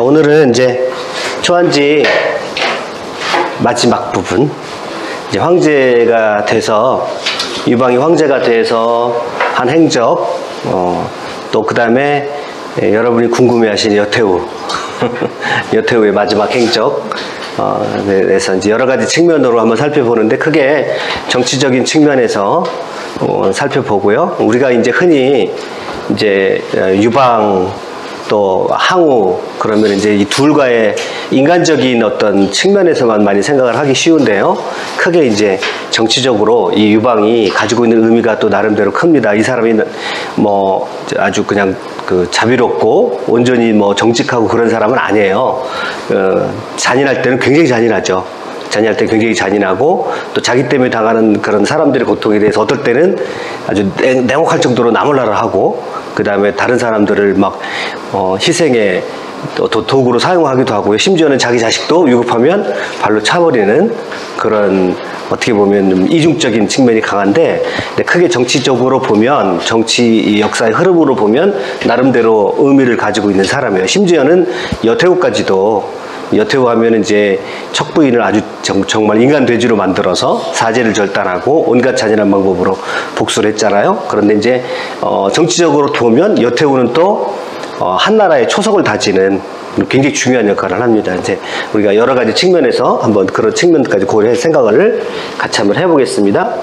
오늘은 이제 초한지 마지막 부분, 이제 황제가 돼서, 유방이 황제가 돼서 한 행적, 또 그 다음에 여러분이 궁금해하신 여태우 여태우의 마지막 행적, 그래서 이제 여러 가지 측면으로 한번 살펴보는데, 크게 정치적인 측면에서 살펴보고요. 우리가 이제 흔히 이제 유방 또 항우, 그러면 이제 이 둘과의 인간적인 어떤 측면에서만 많이 생각을 하기 쉬운데요. 크게 이제 정치적으로 이 유방이 가지고 있는 의미가 또 나름대로 큽니다. 이 사람이 뭐 아주 그냥 그 자비롭고 온전히 뭐 정직하고 그런 사람은 아니에요. 잔인할 때는 굉장히 잔인하죠. 잔인할 때 굉장히 잔인하고, 또 자기 때문에 당하는 그런 사람들의 고통에 대해서 어떨 때는 아주 냉혹할 정도로 나몰라라 하고, 그 다음에 다른 사람들을 막 희생에 또 도구로 사용하기도 하고요. 심지어는 자기 자식도 위급하면 발로 차버리는 그런, 어떻게 보면 이중적인 측면이 강한데, 크게 정치적으로 보면, 정치 역사의 흐름으로 보면 나름대로 의미를 가지고 있는 사람이에요. 심지어는 여태우까지도, 여태우 하면 이제 척부인을 아주 정말 인간 돼지로 만들어서 사제를 절단하고 온갖 잔인한 방법으로 복수를 했잖아요. 그런데 이제 정치적으로 보면 여태우는 또 한나라의 초석을 다지는 굉장히 중요한 역할을 합니다. 이제 우리가 여러 가지 측면에서 한번 그런 측면까지 고려해 생각을 같이 한번 해보겠습니다.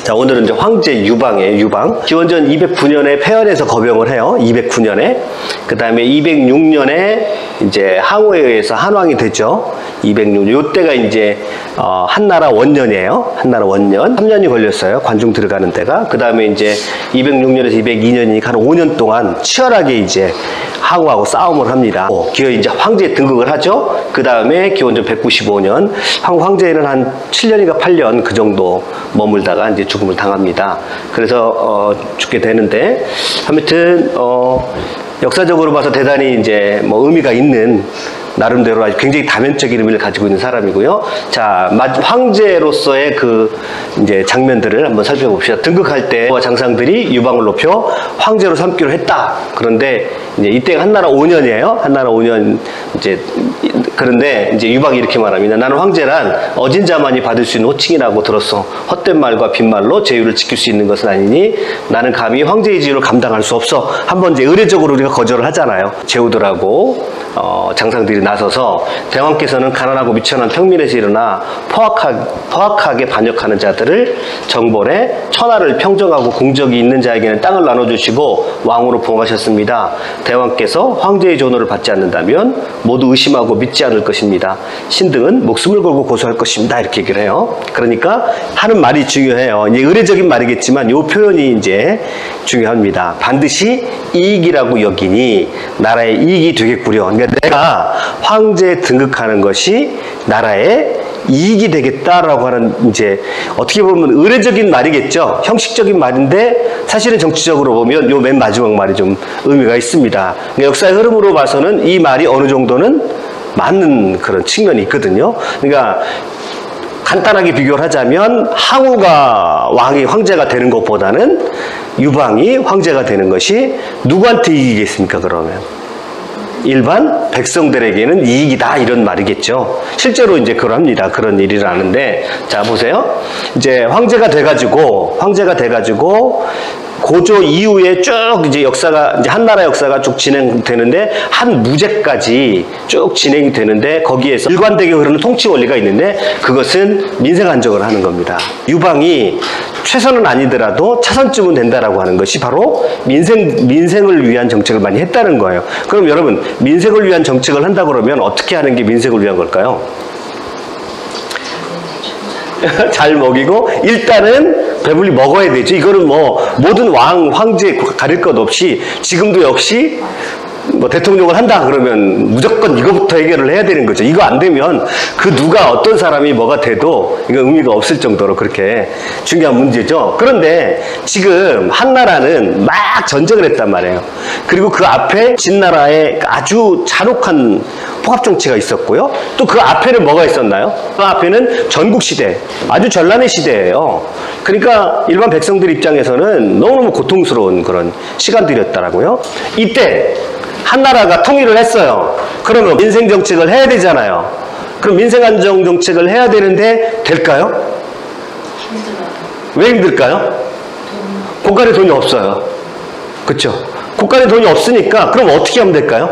자, 오늘은 이제 황제 유방이에요. 유방. 기원전 209년에 폐연에서 거병을 해요. 209년에. 그 다음에 206년에 이제 항우에 의해서 한왕이 됐죠. 206년. 요때가 이제 한나라 원년이에요. 한나라 원년. 3년이 걸렸어요. 관중 들어가는 데가. 그 다음에 이제 206년에서 202년이니까 한 5년 동안 치열하게 이제 항우하고 싸움을 합니다. 기어 이제 황제에 등극을 하죠. 그 다음에 기원전 195년 황제는 한 7년인가 8년 그 정도 머물다가 이제 죽음을 당합니다. 그래서 죽게 되는데, 아무튼 역사적으로 봐서 대단히 이제 뭐 의미가 있는, 나름대로 아주 굉장히 다면적인 의미를 가지고 있는 사람이고요. 자, 황제로서의 그 이제 장면들을 한번 살펴봅시다. 등극할 때 장상들이 유방을 높여 황제로 삼기로 했다. 그런데 이제 이때 한나라 5년이에요. 한나라 5년 이제, 그런데 이제 유방이 이렇게 말합니다. 나는 황제란 어진 자만이 받을 수 있는 호칭이라고 들었어. 헛된 말과 빈말로 제유를 지킬 수 있는 것은 아니니 나는 감히 황제의 지위를 감당할 수 없어. 한번 이제 의례적으로 우리가 거절을 하잖아요. 제후들하고 장상들이 나서서, 대왕께서는 가난하고 미천한 평민에서 일어나 포악하게 반역하는 자들을 정벌해 천하를 평정하고 공적이 있는 자에게는 땅을 나눠주시고 왕으로 봉하셨습니다. 대왕께서 황제의 존호를 받지 않는다면 모두 의심하고 믿지 않을 것입니다. 신등은 목숨을 걸고 고소할 것입니다. 이렇게 얘기를 해요. 그러니까 하는 말이 중요해요. 이제 의례적인 말이겠지만 이 표현이 이제 중요합니다. 반드시 이익이라고 여기니 나라의 이익이 되겠구려. 그러니까 내가 황제에 등극하는 것이 나라의 이익이 되겠다라고 하는, 이제 어떻게 보면 의례적인 말이겠죠. 형식적인 말인데 사실은 정치적으로 보면 요 맨 마지막 말이 좀 의미가 있습니다. 그러니까 역사의 흐름으로 봐서는 이 말이 어느 정도는 맞는 그런 측면이 있거든요. 그러니까 간단하게 비교를 하자면 항우가 황제가 되는 것보다는 유방이 황제가 되는 것이 누구한테 이익이겠습니까, 그러면? 일반 백성들에게는 이익이다, 이런 말이겠죠. 실제로 이제 그럽니다. 그런 일을 하는데, 자, 보세요. 이제 황제가 돼가지고 고조 이후에 쭉 이제 역사가, 이제 한나라 역사가 쭉 진행되는데, 한 무제까지 쭉 진행이 되는데, 거기에서 일관되게 흐르는 통치 원리가 있는데, 그것은 민생 안정을 하는 겁니다. 유방이 최선은 아니더라도 차선쯤은 된다라고 하는 것이 바로 민생을 위한 정책을 많이 했다는 거예요. 그럼 여러분, 민생을 위한 정책을 한다 그러면 어떻게 하는 게 민생을 위한 걸까요? 잘 먹이고 일단은 배불리 먹어야 되죠. 이거는 뭐 모든 황제 가릴 것 없이 지금도 역시 뭐 대통령을 한다 그러면 무조건 이거부터 해결을 해야 되는 거죠. 이거 안 되면 그 누가 어떤 사람이 뭐가 돼도 이거 의미가 없을 정도로 그렇게 중요한 문제죠. 그런데 지금 한나라는 막 전쟁을 했단 말이에요. 그리고 그 앞에 진나라의 아주 잔혹한 포갑정치가 있었고요. 또 그 앞에는 뭐가 있었나요? 그 앞에는 전국시대, 아주 전란의 시대예요. 그러니까 일반 백성들 입장에서는 너무너무 고통스러운 그런 시간들이었더라고요. 이때 한나라가 통일을 했어요. 그러면 민생정책을 해야 되잖아요. 그럼 민생안정정책을 해야 되는데 될까요? 힘들어요. 왜 힘들까요? 국가에 돈이 없어요. 그렇죠? 국가에 돈이 없으니까 그럼 어떻게 하면 될까요?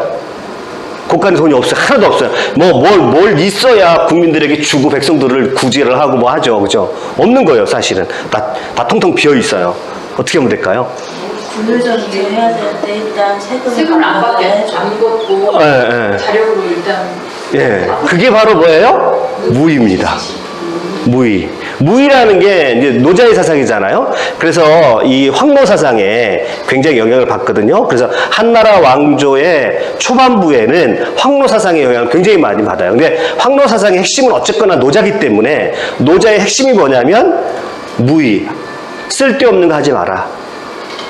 국가에 돈이 없어요. 하나도 없어요. 뭘 있어야 국민들에게 주고 백성들을 구제를 하고 뭐 하죠. 그죠? 없는 거예요, 사실은. 다 통통 비어 있어요. 어떻게 하면 될까요? 분류전도 해야 되는데 일단 세금을 안 받게 안 걷고 예. 자력으로 일단 예. 그게 바로 뭐예요? 무위입니다. 무위. 무위라는 게 이제 노자의 사상이잖아요. 그래서 이 황노 사상에 굉장히 영향을 받거든요. 그래서 한나라 왕조의 초반부에는 황노 사상의 영향을 굉장히 많이 받아요. 근데 황노 사상의 핵심은 어쨌거나 노자기 때문에 노자의 핵심이 뭐냐면 무위. 쓸데없는 거 하지 마라.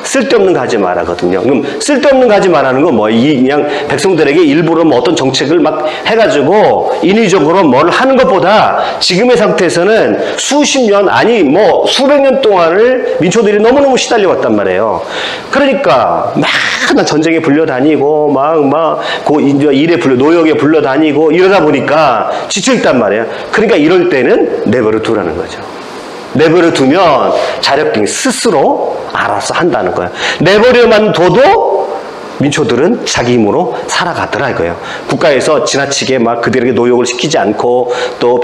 쓸데없는 거 하지 말아거든요. 그럼 쓸데없는 거 하지 말라는 건 뭐, 그냥 백성들에게 일부러 뭐 어떤 정책을 막 해가지고 인위적으로 뭘 하는 것보다 지금의 상태에서는 수십 년, 아니 뭐 수백 년 동안을 민초들이 너무너무 시달려왔단 말이에요. 그러니까 막 전쟁에 불려다니고 노역에 불려다니고 이러다 보니까 지쳐있단 말이에요. 그러니까 이럴 때는 내버려 두라는 거죠. 내버려 두면 자력갱이 스스로 알아서 한다는 거예요. 내버려만 둬도 민초들은 자기 힘으로 살아가더라 이거예요. 국가에서 지나치게 막 그들에게 노역을 시키지 않고 또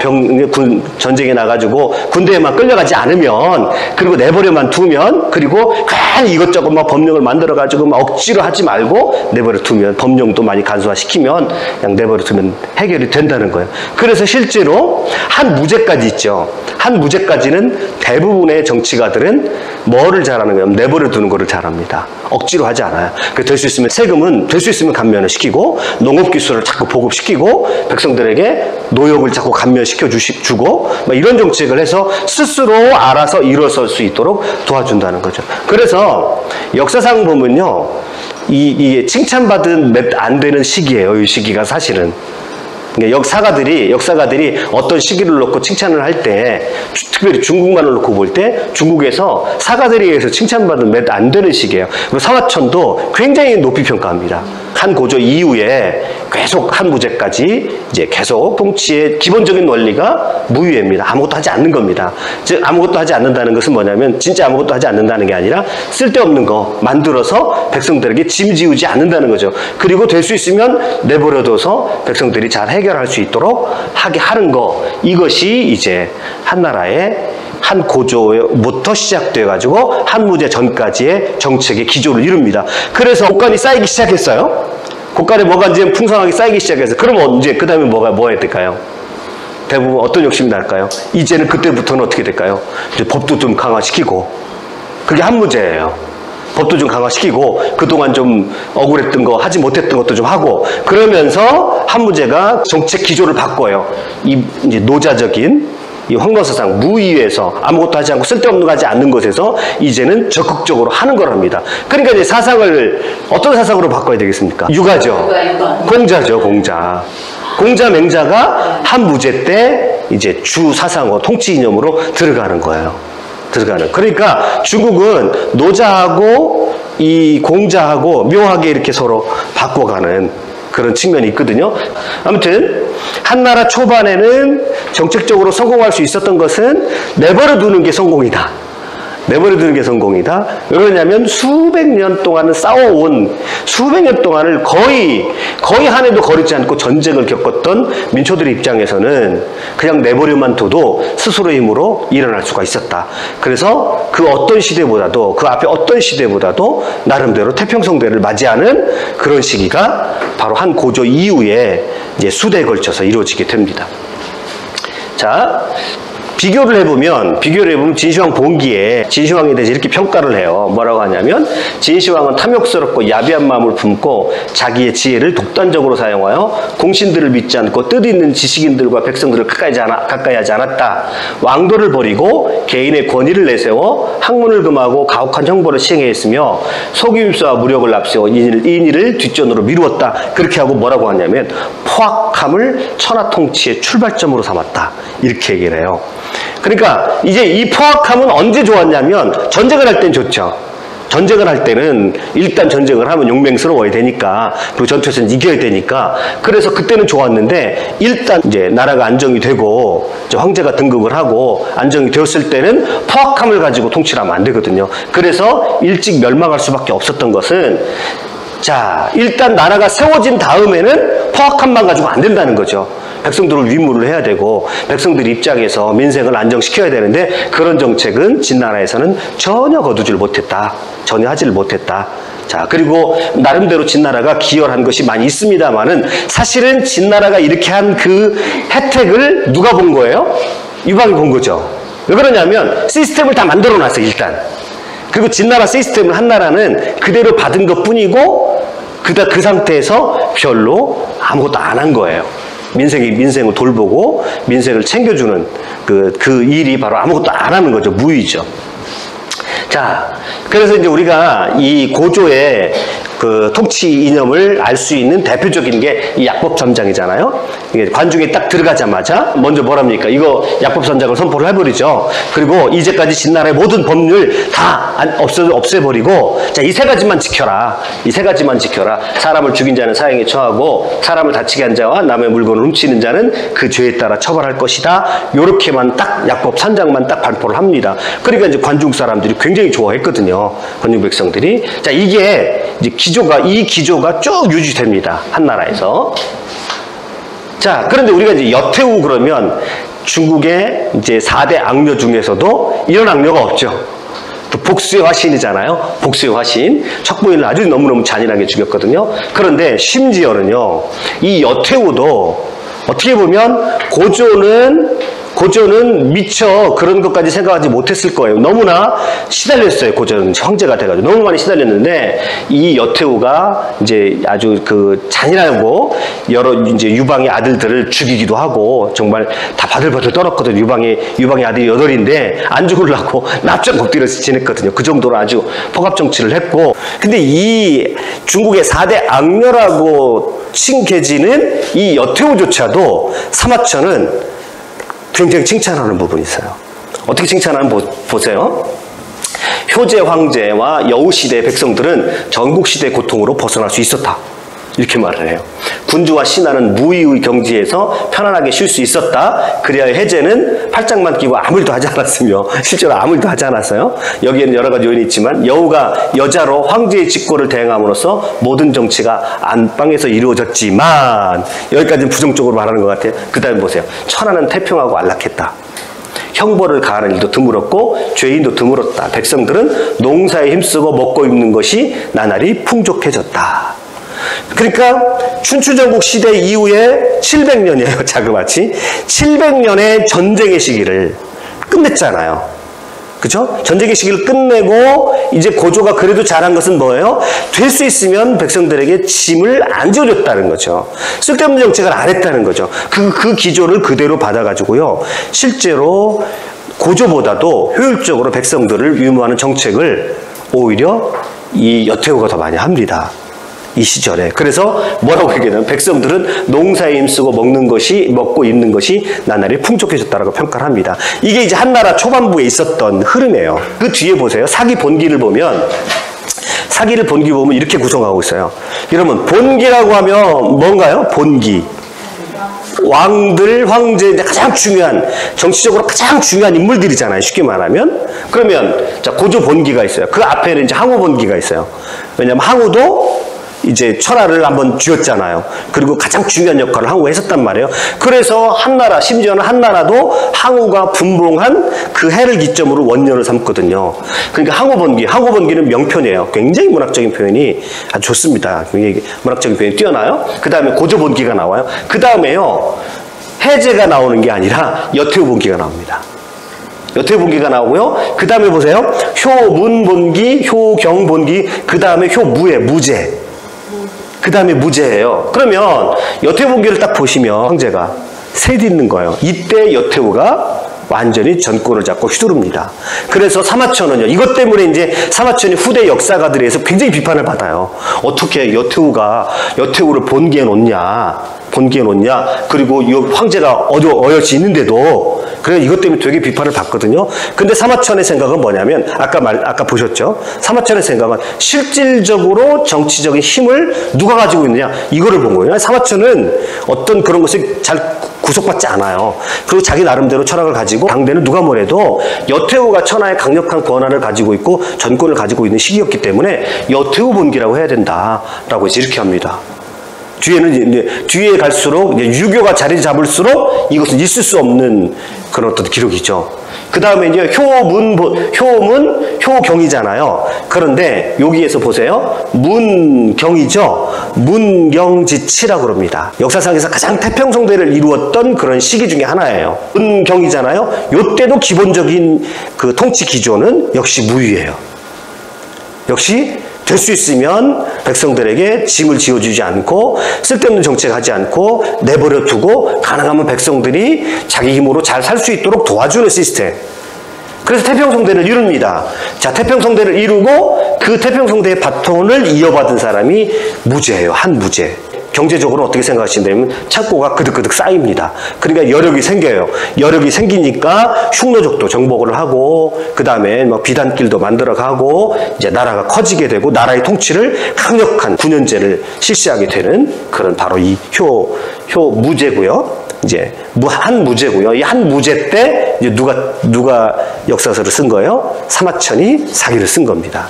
전쟁에 나가지고 군대에만 끌려가지 않으면 그리고 내버려만 두면 그리고 괜히 이것저것 막 법령을 만들어가지고 막 억지로 하지 말고 내버려 두면 법령도 많이 간소화시키면 그냥 내버려 두면 해결이 된다는 거예요. 그래서 실제로 한 무제까지 있죠. 한 무제까지는 대부분의 정치가들은 뭐를 잘하는 거예요? 내버려 두는 거를 잘합니다. 억지로 하지 않아요. 될 수 있으면 세금은 될 수 있으면 감면을 시키고 농업기술을 자꾸 보급시키고 백성들에게 노역을 자꾸 감면시켜 주고 이런 정책을 해서 스스로 알아서 일어설 수 있도록 도와준다는 거죠. 그래서 역사상 보면요. 이게 칭찬받은 몇 안 되는 시기예요. 이 시기가 사실은. 역사가들이 어떤 시기를 놓고 칭찬을 할 때, 특별히 중국만을 놓고 볼 때, 중국에서 사가들에 의해서 칭찬받은 몇 안 되는 시기예요. 그리고 사화천도 굉장히 높이 평가합니다. 한 고조 이후에 계속 한 무제까지 이제 계속 통치의 기본적인 원리가 무위입니다. 아무것도 하지 않는 겁니다. 즉 아무것도 하지 않는다는 것은 뭐냐면 진짜 아무것도 하지 않는다는 게 아니라 쓸데없는 거 만들어서 백성들에게 짐 지우지 않는다는 거죠. 그리고 될 수 있으면 내버려둬서 백성들이 잘 해결할 수 있도록 하게 하는 거, 이것이 이제 한나라의 한 고조부터 시작돼 가지고 한무제 전까지의 정책의 기조를 이룹니다. 그래서 곡간이 쌓이기 시작했어요. 곡간에 뭐가 이제 풍성하게 쌓이기 시작했어요. 그럼 이제 그 다음에 뭐 해야 될까요? 대부분 어떤 욕심이 날까요? 이제는 그때부터는 어떻게 될까요? 이제 법도 좀 강화시키고, 그게 한무제예요. 법도 좀 강화시키고 그동안 좀 억울했던 거 하지 못했던 것도 좀 하고, 그러면서 한무제가 정책 기조를 바꿔요. 이제 노자적인 이 황노사상 무위에서 아무것도 하지 않고 쓸데없는 거 하지 않는 것에서 이제는 적극적으로 하는 거랍니다. 그러니까 이제 사상을 어떤 사상으로 바꿔야 되겠습니까? 육아죠. 공자죠, 공자. 공자 맹자가 한무제 때 이제 주 사상어 통치 이념으로 들어가는 거예요. 그러니까 중국은 노자하고 이 공자하고 묘하게 이렇게 서로 바꿔가는 그런 측면이 있거든요. 아무튼 한나라 초반에는 정책적으로 성공할 수 있었던 것은 내버려 두는 게 성공이다. 내버려두는 게 성공이다. 왜냐하면 수백 년 동안은 싸워온, 수백 년 동안을 거의 한 해도 거르지 않고 전쟁을 겪었던 민초들의 입장에서는 그냥 내버려만 둬도 스스로의 힘으로 일어날 수가 있었다. 그래서 그 어떤 시대보다도, 그 앞에 어떤 시대보다도 나름대로 태평성대를 맞이하는 그런 시기가 바로 한 고조 이후에 이제 수대에 걸쳐서 이루어지게 됩니다. 자, 비교를 해보면 진시황 본기에 진시황에 대해서 이렇게 평가를 해요. 뭐라고 하냐면, 진시황은 탐욕스럽고 야비한 마음을 품고 자기의 지혜를 독단적으로 사용하여 공신들을 믿지 않고 뜻있는 지식인들과 백성들을 가까이 하지 않았다. 왕도를 버리고 개인의 권위를 내세워 학문을 금하고 가혹한 형벌을 시행했으며 속임수와 무력을 앞세워 이 일을 뒷전으로 미루었다. 그렇게 하고 뭐라고 하냐면, 포악함을 천하 통치의 출발점으로 삼았다. 이렇게 얘기를 해요. 그러니까 이제 이 포악함은 언제 좋았냐면 전쟁을 할 땐 좋죠. 전쟁을 할 때는 일단 전쟁을 하면 용맹스러워야 되니까, 그리고 전투에서는 이겨야 되니까, 그래서 그때는 좋았는데 일단 이제 나라가 안정이 되고 이제 황제가 등극을 하고 안정이 되었을 때는 포악함을 가지고 통치를 하면 안 되거든요. 그래서 일찍 멸망할 수밖에 없었던 것은, 자, 일단 나라가 세워진 다음에는 포악함만 가지고 안 된다는 거죠. 백성들을 위무를 해야 되고 백성들 입장에서 민생을 안정시켜야 되는데 그런 정책은 진나라에서는 전혀 거두질 못했다. 전혀 하지를 못했다. 자, 그리고 나름대로 진나라가 기여한 것이 많이 있습니다만은 사실은 진나라가 이렇게 한 그 혜택을 누가 본 거예요? 유방이 본 거죠. 왜 그러냐면 시스템을 다 만들어 놨어요, 일단. 그리고 진나라 시스템을 한나라는 그대로 받은 것 뿐이고 그 상태에서 별로 아무것도 안 한 거예요. 민생을 돌보고 민생을 챙겨주는 그 일이 바로 아무것도 안 하는 거죠. 무위죠. 자, 그래서 이제 우리가 이 고조의 그 통치 이념을 알 수 있는 대표적인 게 이 약법선장이잖아요. 이게 관중에 딱 들어가자마자 먼저 뭐랍니까? 이거 약법선장을 선포를 해버리죠. 그리고 이제까지 진나라의 모든 법률 다 없애버리고, 자, 이 세 가지만 지켜라. 이 세 가지만 지켜라. 사람을 죽인 자는 사형에 처하고 사람을 다치게 한 자와 남의 물건을 훔치는 자는 그 죄에 따라 처벌할 것이다. 요렇게만 딱 약법선장만 딱 발표를 합니다. 그러니까 이제 관중 사람들이 굉장히 좋아했거든요. 관중 백성들이. 자, 이게 이제 이 기조가 쭉 유지됩니다. 한나라에서. 자, 그런데 우리가 이제 여태우 그러면 중국의 이제 4대 악녀 중에서도 이런 악녀가 없죠. 또 복수의 화신이잖아요. 복수의 화신. 척부인을 아주 너무너무 잔인하게 죽였거든요. 그런데 심지어는요, 이 여태우도 어떻게 보면 고조는 미처 그런 것까지 생각하지 못했을 거예요. 너무나 시달렸어요. 고조는 황제가 돼가지고 너무 많이 시달렸는데 이 여태우가 이제 아주 그 잔인하고 여러 이제 유방의 아들들을 죽이기도 하고 정말 다 바들바들 떨었거든요. 유방의 아들이 8인데 안 죽으려고 납작 엎드려서 지냈거든요. 그 정도로 아주 폭압 정치를 했고, 근데 이 중국의 4대 악녀라고 칭해지는 이 여태우조차도 사마천은 굉장히 칭찬하는 부분이 있어요. 어떻게 칭찬하는 보세요. 효제 황제와 여우 시대의 백성들은 전국 시대의 고통으로 벗어날 수 있었다. 이렇게 말을 해요. 군주와 신하는 무위의 경지에서 편안하게 쉴 수 있었다. 그리하여 해제는 팔짱만 끼고 아무 일도 하지 않았으며, 실제로 아무 일도 하지 않았어요. 여기에는 여러 가지 요인이 있지만 여우가 여자로 황제의 직고를 대행함으로써 모든 정치가 안방에서 이루어졌지만, 여기까지는 부정적으로 말하는 것 같아요. 그 다음에 보세요. 천하는 태평하고 안락했다. 형벌을 가하는 일도 드물었고 죄인도 드물었다. 백성들은 농사에 힘쓰고 먹고 입는 것이 나날이 풍족해졌다. 그러니까 춘추전국 시대 이후에 700년이에요. 자그마치 700년의 전쟁의 시기를 끝냈잖아요. 그죠? 전쟁의 시기를 끝내고 이제 고조가 그래도 잘한 것은 뭐예요? 될 수 있으면 백성들에게 짐을 안 지어줬다는 거죠. 쓸데없는 정책을 안 했다는 거죠. 그 기조를 그대로 받아가지고요, 실제로 고조보다도 효율적으로 백성들을 유무하는 정책을 오히려 이 여태우가 더 많이 합니다. 이 시절에. 그래서 뭐라고 얘기하냐면 백성들은 농사에 힘쓰고 먹고 입는 것이 나날이 풍족해졌다라고 평가를 합니다. 이게 이제 한나라 초반부에 있었던 흐름이에요. 그 뒤에 보세요. 사기 본기를 보면 이렇게 구성하고 있어요. 여러분, 본기라고 하면 뭔가요? 본기. 왕들, 황제, 가장 중요한, 정치적으로 가장 중요한 인물들이잖아요. 쉽게 말하면. 그러면 자, 고조 본기가 있어요. 그 앞에는 이제 항우 본기가 있어요. 왜냐하면 항우도 이제 천하를 한번 쥐었잖아요. 그리고 가장 중요한 역할을 항우가 했었단 말이에요. 그래서 심지어는 한나라도 항우가 분봉한 그 해를 기점으로 원년을 삼거든요. 그러니까 항우번기는 명편이에요. 굉장히 문학적인 표현이 아주 좋습니다. 굉장히 문학적인 표현이 뛰어나요. 그 다음에 고조번기가 나와요. 그 다음에요, 해제가 나오는 게 아니라 여태우번기가 나옵니다. 여태우번기가 나오고요. 그 다음에 보세요. 효문번기, 효경번기, 그 다음에 무제. 그 다음에 무제예요. 그러면 여태우번기를 딱 보시면 황제가 셋 있는 거예요. 이때 여태우가 완전히 전권을 잡고 휘두릅니다. 그래서 사마천은요, 이것 때문에 이제 사마천이 후대 역사가들에서 굉장히 비판을 받아요. 어떻게 여태우를 본기에 놓냐, 그리고 이 황제가 어여시 있는데도, 그래 이것 때문에 되게 비판을 받거든요. 근데 사마천의 생각은 뭐냐면, 아까 보셨죠? 사마천의 생각은 실질적으로 정치적인 힘을 누가 가지고 있느냐, 이거를 본 거예요. 사마천은 어떤 그런 것을 잘 구속받지 않아요. 그리고 자기 나름대로 철학을 가지고, 당대는 누가 뭐래도 여태우가 천하의 강력한 권한을 가지고 있고 전권을 가지고 있는 시기였기 때문에 여태우 본기라고 해야 된다라고 이제 이렇게 합니다. 뒤에 갈수록 이제 유교가 자리 잡을수록 이것은 있을 수 없는 그런 어떤 기록이죠. 그 다음에 이제 효경이잖아요. 그런데 여기에서 보세요. 문경이죠. 문경지치라고 그럽니다. 역사상에서 가장 태평성대를 이루었던 그런 시기 중에 하나예요. 문경이잖아요. 이때도 기본적인 그 통치 기조는 역시 무위예요. 역시 될 수 있으면 백성들에게 짐을 지어주지 않고 쓸데없는 정책하지 않고 내버려 두고 가능하면 백성들이 자기 힘으로 잘 살 수 있도록 도와주는 시스템. 그래서 태평성대를 이룹니다. 자, 태평성대를 이루고 그 태평성대의 바톤을 이어받은 사람이 무제예요. 한무제. 경제적으로 어떻게 생각하시냐면 창고가 그득그득 쌓입니다. 그러니까 여력이 생겨요. 여력이 생기니까 흉노족도 정복을 하고, 그 다음에 막 비단길도 만들어가고, 이제 나라가 커지게 되고, 나라의 통치를 강력한 9년제를 실시하게 되는 그런 바로 이 효무제고요. 이제 한무제고요. 이 한무제 때 이제 누가 역사서를 쓴 거예요? 사마천이 사기를 쓴 겁니다.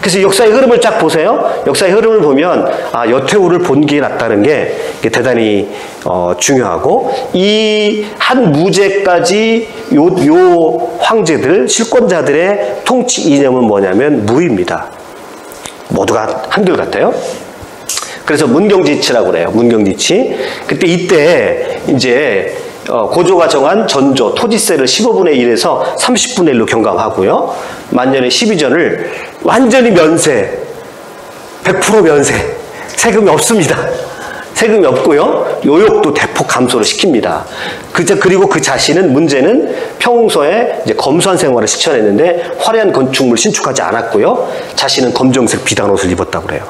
그래서 역사의 흐름을 쫙 보세요. 역사의 흐름을 보면 여태우를 본기에 놨다는 게 대단히 중요하고, 이 한무제까지 요 황제들, 실권자들의 통치 이념은 뭐냐면 무입니다. 모두가 한결같아요. 그래서 문경지치라고 그래요. 문경지치. 이때 이제 고조가 정한 전조, 토지세를 15분의 1에서 30분의 1로 경감하고요. 만년의 12전을 완전히 면세, 100% 면세, 세금이 없습니다. 세금이 없고요. 요역도 대폭 감소를 시킵니다. 그리고 그 자신은, 문제는 평소에 이제 검소한 생활을 실천했는데 화려한 건축물을 신축하지 않았고요. 자신은 검정색 비단 옷을 입었다고 그래요.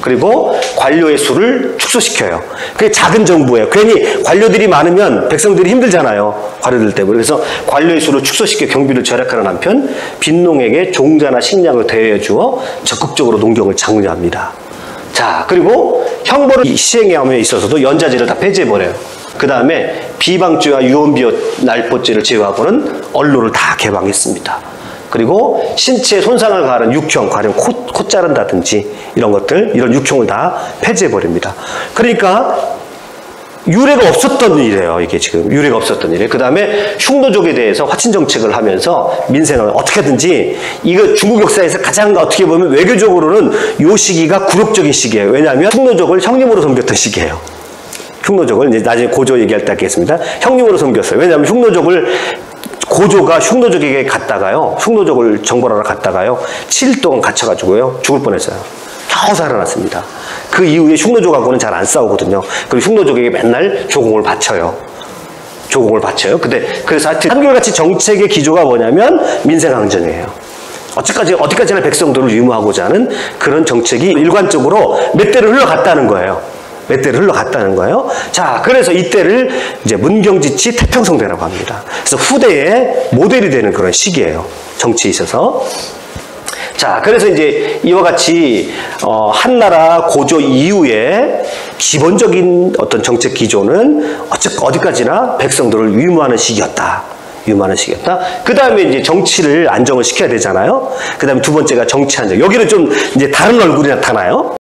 그리고 관료의 수를 축소시켜요. 그게 작은 정부예요. 괜히 관료들이 많으면 백성들이 힘들잖아요. 관료들 때문에. 그래서 관료의 수를 축소시켜 경비를 절약하는 한편 빈농에게 종자나 식량을 대여해 주어 적극적으로 농경을 장려합니다. 자, 그리고 형벌을 시행함에 있어서도 연자제를 다 폐지해버려요. 그 다음에 비방죄와 유언비어 날포죄를 제외하고는 언로를 다 개방했습니다. 그리고 신체에 손상을 가하는 육형, 가령 코 자른다든지 이런 것들, 이런 육형을 다 폐지해버립니다. 그러니까 유례가 없었던 일이에요. 이게 지금 유례가 없었던 일이에요. 그 다음에 흉노족에 대해서 화친 정책을 하면서 민생을 어떻게든지, 이거 중국 역사에서 가장 어떻게 보면 외교적으로는 이 시기가 굴욕적인 시기예요. 왜냐하면 흉노족을 형님으로 섬겼던 시기예요. 흉노족을 이제 나중에 고조 얘기할 때 하겠습니다. 형님으로 섬겼어요. 왜냐하면 고조가 흉노족에게 갔다가요, 흉노족을 정벌하러 갔다가요, 7일 동안 gat혀가지고요, 죽을 뻔했어요. 겨우 살아났습니다. 그 이후에 흉노족하고는 잘 안 싸우거든요. 그리고 흉노족에게 맨날 조공을 바쳐요. 그래서 하여튼 한결같이 정책의 기조가 뭐냐면 민생항전이에요. 어디까지나 백성들을 유무하고자 하는 그런 정책이 일관적으로 몇 대를 흘러갔다는 거예요. 자, 그래서 이때를 이제 문경지치 태평성대라고 합니다. 그래서 후대의 모델이 되는 그런 시기예요. 정치에 있어서. 자, 그래서 이제 이와 같이 한나라 고조 이후에 기본적인 어떤 정책 기조는 어디까지나 백성들을 유무하는 시기였다. 그 다음에 이제 정치를 안정을 시켜야 되잖아요. 그 다음에 두 번째가 정치 안정. 여기는 좀 이제 다른 얼굴이 나타나요.